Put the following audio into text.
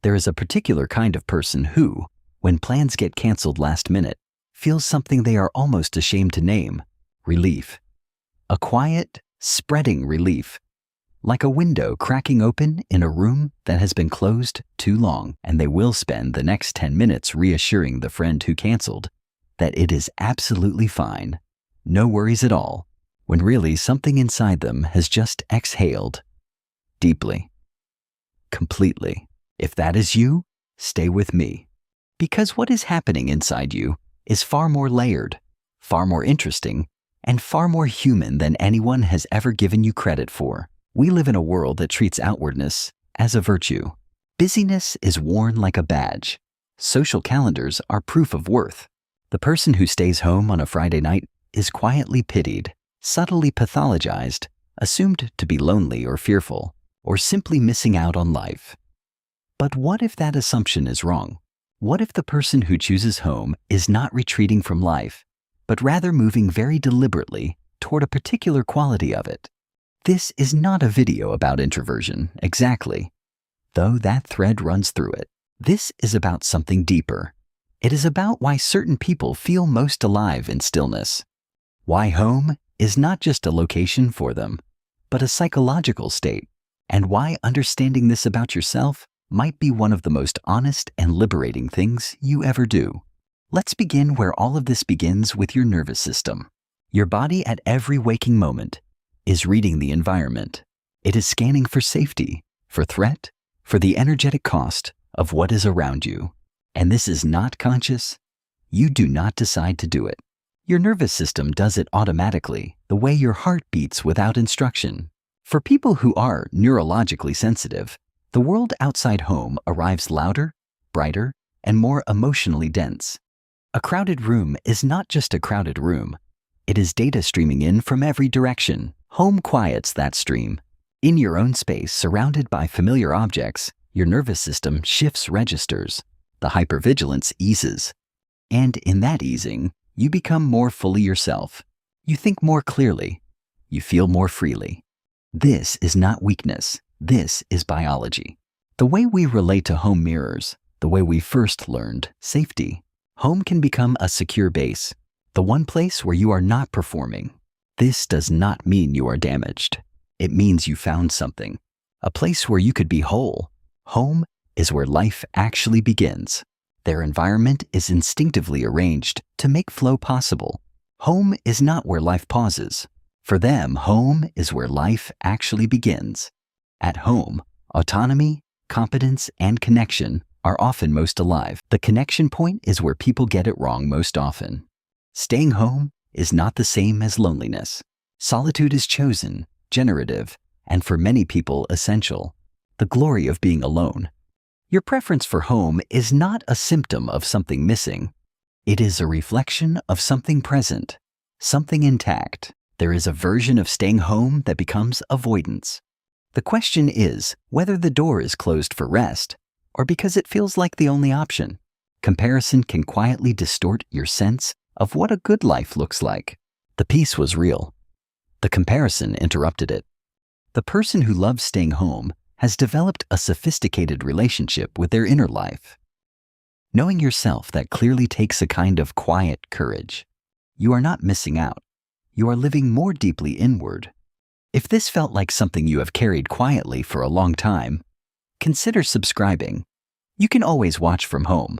There is a particular kind of person who, when plans get canceled last minute, feels something they are almost ashamed to name: relief. A quiet, spreading relief. Like a window cracking open in a room that has been closed too long, and they will spend the next 10 minutes reassuring the friend who canceled that it is absolutely fine, no worries at all, when really something inside them has just exhaled deeply, completely. If that is you, stay with me. Because what is happening inside you is far more layered, far more interesting, and far more human than anyone has ever given you credit for. We live in a world that treats outwardness as a virtue. Busyness is worn like a badge. Social calendars are proof of worth. The person who stays home on a Friday night is quietly pitied, subtly pathologized, assumed to be lonely or fearful, or simply missing out on life. But what if that assumption is wrong? What if the person who chooses home is not retreating from life, but rather moving very deliberately toward a particular quality of it? This is not a video about introversion, exactly, though that thread runs through it. This is about something deeper. It is about why certain people feel most alive in stillness. Why home is not just a location for them, but a psychological state. And why understanding this about yourself might be one of the most honest and liberating things you ever do. Let's begin where all of this begins, with your nervous system. Your body at every waking moment is reading the environment. It is scanning for safety, for threat, for the energetic cost of what is around you. And this is not conscious. You do not decide to do it. Your nervous system does it automatically, the way your heart beats without instruction. For people who are neurologically sensitive, the world outside home arrives louder, brighter, and more emotionally dense. A crowded room is not just a crowded room. It is data streaming in from every direction. Home quiets that stream. In your own space, surrounded by familiar objects, your nervous system shifts registers. The hypervigilance eases. And in that easing, you become more fully yourself. You think more clearly. You feel more freely. This is not weakness. This is biology. The way we relate to home mirrors, the way we first learned safety. Home can become a secure base, the one place where you are not performing. This does not mean you are damaged. It means you found something, a place where you could be whole. Home is where life actually begins. Their environment is instinctively arranged to make flow possible. Home is not where life pauses. For them, home is where life actually begins. At home, autonomy, competence, and connection are often most alive. The connection point is where people get it wrong most often. Staying home is not the same as loneliness. Solitude is chosen, generative, and for many people essential. The glory of being alone. Your preference for home is not a symptom of something missing. It is a reflection of something present, something intact. There is a version of staying home that becomes avoidance. The question is whether the door is closed for rest or because it feels like the only option. Comparison can quietly distort your sense of what a good life looks like. The peace was real. The comparison interrupted it. The person who loves staying home has developed a sophisticated relationship with their inner life. Knowing yourself that clearly takes a kind of quiet courage. You are not missing out. You are living more deeply inward. If this felt like something you have carried quietly for a long time, consider subscribing. You can always watch from home,